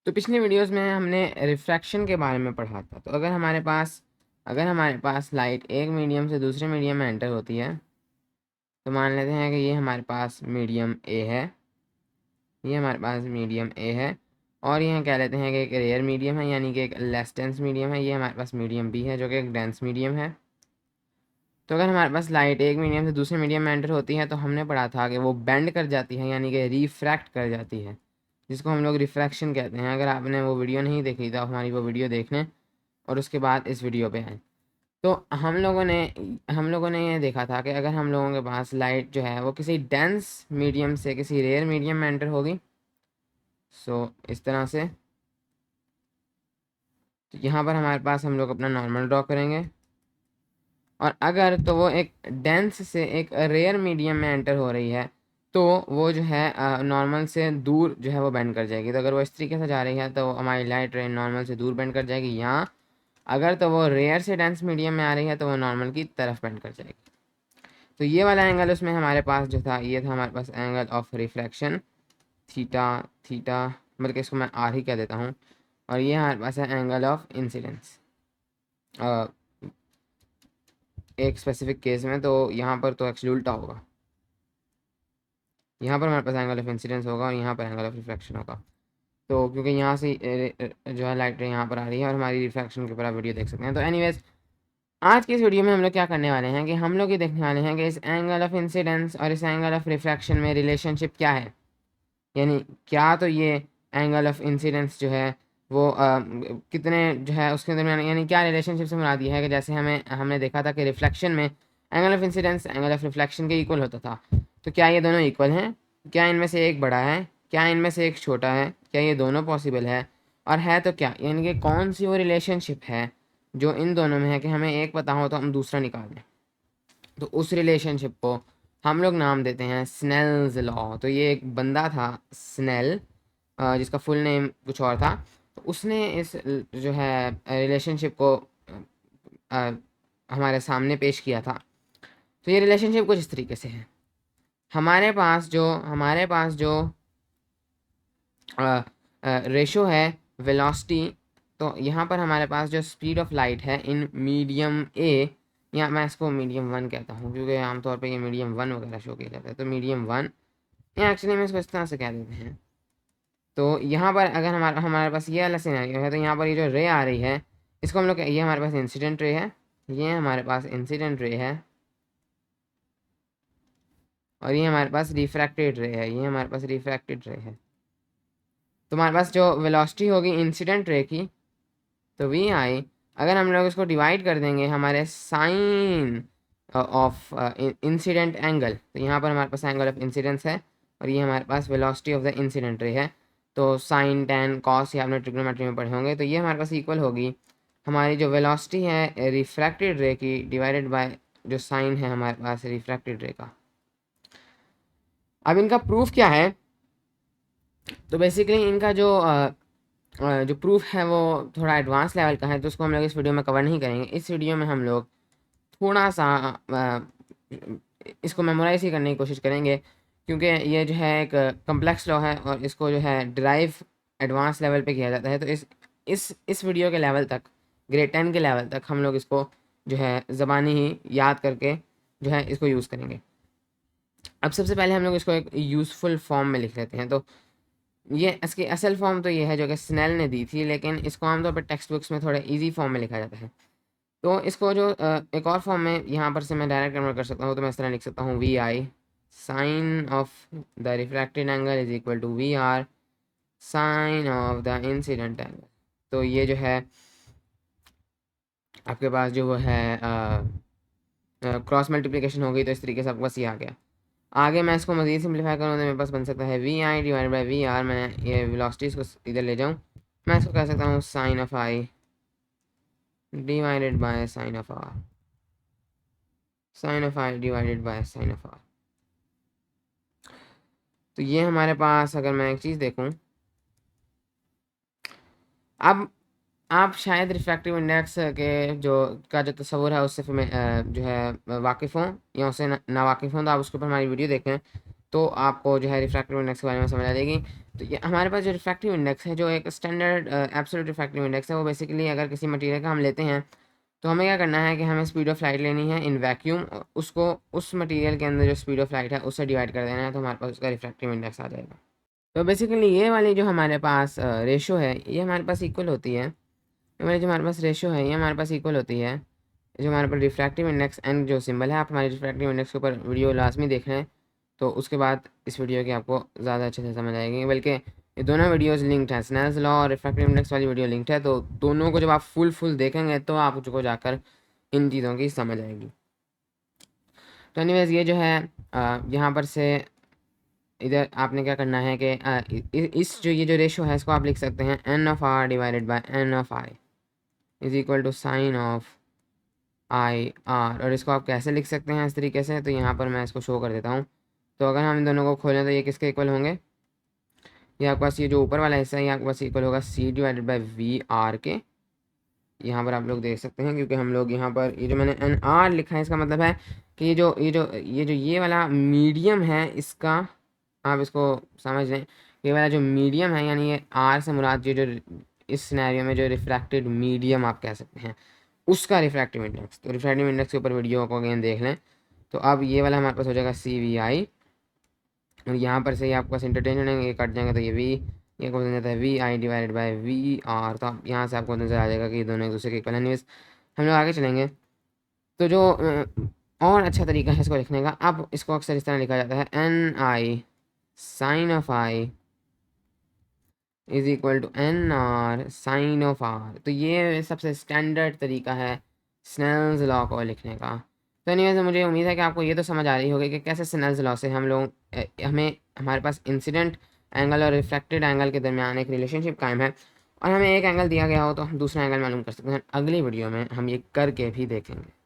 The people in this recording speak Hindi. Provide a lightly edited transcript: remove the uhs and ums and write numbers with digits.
तो पिछले वीडियोस में हमने रिफ्रैक्शन के बारे में पढ़ा था। तो अगर हमारे पास लाइट एक मीडियम से दूसरे मीडियम में एंटर होती है, तो मान लेते हैं कि ये हमारे पास मीडियम ए है, ये हमारे पास मीडियम ए है, और ये कह लेते हैं कि एक रेयर मीडियम है, यानी कि एक लेस डेंस मीडियम है। ये हमारे पास मीडियम बी है जो कि एक डेंस मीडियम है। तो अगर हमारे पास लाइट एक मीडियम से दूसरे मीडियम में एंटर होती है, तो हमने पढ़ा था कि वो बेंड कर जाती है, यानी कि रिफ्रैक्ट कर जाती है, जिसको हम लोग रिफ्रैक्शन कहते हैं। अगर आपने वो वीडियो नहीं देखी तो हमारी वो वीडियो देख लें और उसके बाद इस वीडियो पे आए। तो हम लोगों ने ये देखा था कि अगर हम लोगों के पास लाइट जो है वो किसी डेंस मीडियम से किसी रेयर मीडियम में एंटर होगी, इस तरह से, तो यहाँ पर हमारे पास हम लोग अपना नॉर्मल ड्रॉ करेंगे। और अगर तो वो एक डेंस से एक रेयर मीडियम में एंटर हो रही है, तो वो जो है नॉर्मल से दूर जो है वो बेंड कर जाएगी। तो अगर वो इस तरीके से जा रही है तो हमारी लाइट रे नॉर्मल से दूर बेंड कर जाएगी। यहाँ अगर तो वो रेयर से डेंस मीडियम में आ रही है तो वो नॉर्मल की तरफ बेंड कर जाएगी। तो ये वाला एंगल उसमें हमारे पास जो था, ये था हमारे पास angle of reflection, theta theta, बल्कि इसको मैं आर ही कह देता हूँ। और ये हमारे पास है एंगल ऑफ इंसिडेंस एक स्पेसिफिक केस में। तो यहाँ पर तो एक्चुअली उल्टा होगा, यहाँ पर हमारे पास एंगल ऑफ इंसिडेंस होगा और यहाँ पर एंगल ऑफ रिफ्लेक्शन होगा। तो क्योंकि यहाँ से जो है लाइट यहाँ पर आ रही है और हमारी रिफ्लेक्शन के ऊपर आप वीडियो देख सकते हैं। तो एनीवेज, आज की इस वीडियो में हम लोग क्या करने वाले हैं कि हम लोग ये देखने वाले हैं कि इस एंगल ऑफ इंसिडेंस और इस एंगल ऑफ रिफ्लेक्शन में रिलेशनशिप क्या है। यानी क्या तो ये एंगल ऑफ इंसिडेंस जो है वो कितने जो है उसके दरमियान, यानी क्या रिलेशनशिप से मुराद ये है कि जैसे हमने देखा था कि रिफ्लेक्शन में angle of incidence angle of reflection के इक्वल होता था। तो क्या ये दोनों इक्वल हैं? क्या इनमें से एक बड़ा है? क्या इनमें से एक छोटा है? क्या ये दोनों पॉसिबल है? और है तो क्या, यानी कि कौन सी वो रिलेशनशिप है जो इन दोनों में है कि हमें एक पता हो तो हम दूसरा निकाल दें। तो उस रिलेशनशिप को हम लोग नाम देते हैं स्नेल्स लॉ। तो ये एक बंदा था स्नेल, जिसका फुल नेम कुछ और था। तो उसने इस जो है रिलेशनशिप को अ, हमारे सामने पेश किया था। तो ये रिलेशनशिप कुछ इस तरीके से है। हमारे पास जो रेशो है वेलोसिटी, तो यहाँ पर हमारे पास जो स्पीड ऑफ लाइट है इन मीडियम ए, या मैं इसको मीडियम वन कहता हूँ क्योंकि आमतौर पे ये मीडियम वन वगैरह शो किया जाता है। तो मीडियम वन, या एक्चुअली में इसको इस तरह से कह देते हैं। तो यहाँ पर अगर हमारे हमारे पास ये वाला सिनेरियो है, तो यहाँ पर ये जो रे आ रही है इसको हम लोग, ये हमारे पास इंसिडेंट रे है, ये हमारे पास इंसिडेंट रे है, और ये हमारे पास रिफ्रैक्टेड रे है, ये हमारे पास रिफ्रैक्टेड रे है। तो हमारे पास जो वेलोसिटी होगी इंसिडेंट रे की, तो वी आई, अगर हम लोग इसको डिवाइड कर देंगे हमारे साइन ऑफ इंसिडेंट एंगल, तो यहाँ पर हमारे पास एंगल ऑफ इंसिडेंस है और ये हमारे पास velocity of the incident ray है। तो साइन टेन कॉस ये आपने ट्रिग्नोमेट्री में पढ़े होंगे। तो ये हमारे पास इक्वल होगी हमारी जो वेलोसिटी है रिफ्रैक्टेड रे की डिवाइडेड बाय जो साइन है हमारे पास रिफ्रैक्टेड रे का। अब इनका प्रूफ क्या है? तो बेसिकली इनका जो प्रूफ है वो थोड़ा एडवांस लेवल का है, तो उसको हम लोग इस वीडियो में कवर नहीं करेंगे। इस वीडियो में हम लोग थोड़ा सा इसको मेमोराइज ही करने की कोशिश करेंगे, क्योंकि ये जो है एक कम्प्लेक्स लॉ है और इसको जो है ड्राइव एडवांस लेवल पे किया जाता है। तो इस वीडियो के लेवल तक, ग्रेड 10 के लेवल तक हम लोग इसको जो है ज़बानी ही याद करके जो है इसको यूज़ करेंगे। अब सबसे पहले हम लोग इसको एक यूज़फुल फॉर्म में लिख लेते हैं। तो ये इसकी असल फॉर्म तो ये है जो कि स्नेल ने दी थी, लेकिन इसको आमतौर पर टेक्स्ट बुक्स में थोड़े इजी फॉर्म में लिखा जाता है। तो इसको जो एक और फॉर्म में यहाँ पर से मैं डायरेक्ट कन्वर्ट कर सकता हूँ। तो मैं इस तरह लिख सकता हूँ V I sine of the refracted angle is equal to V R sine of the incident angle. तो ये जो है आपके पास जो वो है क्रॉस मल्टीप्लिकेशन हो गई, तो इस तरीके से आपके पास ये आ गया। आगे मैं इसको मज़ीद सिंप्लीफाई करूँ तो मेरे पास बन सकता है V I divide by V R. मैं ये वेलोसिटीज़ को इधर ले जाऊँ, मैं इसको कह सकता हूँ sine of I divided by sine of R, sine of I divided by sine of R. तो ये हमारे पास, अगर मैं एक चीज़ देखूँ, अब आप शायद रिफ्रैक्टिव इंडेक्स के जो तस्वुर है उससे फिर जो है वाकिफ़ हों या उससे ना वाकिफ़ हों, तो आप उसके ऊपर हमारी वीडियो देखें। तो आपको जो है रिफ्रैक्टिव इंडेक्स के बारे में समझ आ जाएगी। तो ये हमारे पास जो रिफ्रैक्टिव इंडेक्स है, जो एक स्टैंडर्ड एब्सोल्यूट रिफ्रैक्टिव इंडेक्स है, वो बेसिकली अगर किसी मटेरियल का हम लेते हैं तो हमें क्या करना है कि हमें स्पीड ऑफ लाइट लेनी है इन वैक्यूम, उसको उस मटेरियल के अंदर जो स्पीड ऑफ लाइट है उससे डिवाइड कर देना है, तो हमारे पास उसका रिफ्रैक्टिव इंडेक्स आ जाएगा। तो बेसिकली ये वाली जो हमारे पास रेशो है ये हमारे पास इक्वल होती है, ये वाली जो हमारे पास रेशो है ये हमारे पास इक्वल होती है जो हमारे पास रिफ्रैक्टिव इंडेक्स एंड जो सिंबल है। आप हमारे रिफ्रैक्टिव इंडेक्स के ऊपर वीडियो लाजमी देख रहे हैं, तो उसके बाद इस वीडियो की आपको ज़्यादा अच्छे से समझ आएगी। बल्कि ये दोनों वीडियोस लिंक्ड हैं, स्नेल्स लॉ और रिफ्रैक्टिव इंडेक्स वाली वीडियो लिंक्ड है, तो दोनों को जब आप फुल देखेंगे तो आपको जाकर इन चीज़ों की समझ आएगी। तो एनीवेज ये जो है यहाँ पर से इधर आपने क्या करना है कि इस जो ये जो रेशो है इसको आप लिख सकते हैं N of R divided by N of I is equal to sine of I R. और इसको आप कैसे लिख सकते हैं इस तरीके से, तो यहाँ पर मैं इसको शो कर देता हूँ। तो अगर हम इन दोनों को खोलें तो ये किसके इक्वल होंगे, ये आपके पास ये जो ऊपर वाला हिस्सा है ये आपके पास इक्वल होगा C divided by V R के। यहाँ पर आप लोग देख सकते हैं, क्योंकि हम लोग यहाँ पर ये जो मैंने एन आर लिखा है इसका मतलब है कि ये वाला मीडियम है इसका, आप इसको समझ लें, ये वाला जो मीडियम है यानी ये आर से मुराद ये जो इस सिनेरियो में जो रिफ्रैक्टेड मीडियम आप कह सकते हैं उसका रिफ्रैक्टिव इंडेक्स। तो रिफ्रैक्टिव इंडेक्स के ऊपर वीडियो को अगेन देख लें। तो अब ये वाला हमारे पास हो जाएगा सी वी आई, और यहाँ पर से ही आपके पास इंटरचेंज होने ये कट जाएंगे, तो ये क्वेश्चन जाता है V I divided by V R. तो आप यहाँ से आपको नजर आ जाएगा कि दोनों एक दूसरे के इक्वल। एनीवेज हम लोग आगे चलेंगे। तो जो और अच्छा तरीका है इसको लिखने का, अब इसको अक्सर इस तरह लिखा जाता है N I sine of I is equal to N R sine of R. तो ये सबसे स्टैंडर्ड तरीका है स्नेल्स लॉ को लिखने का। तो एनीवेज मुझे उम्मीद है कि आपको ये तो समझ आ रही होगी कि कैसे स्नेल्स लॉ से हम लोग हमें हमारे पास इंसिडेंट एंगल और रिफ्लेक्टेड एंगल के दरमियान एक रिलेशनशिप कायम है, और हमें एक एंगल दिया गया हो तो हम दूसरा एंगल मालूम कर सकते हैं। अगली वीडियो में हम ये करके भी देखेंगे।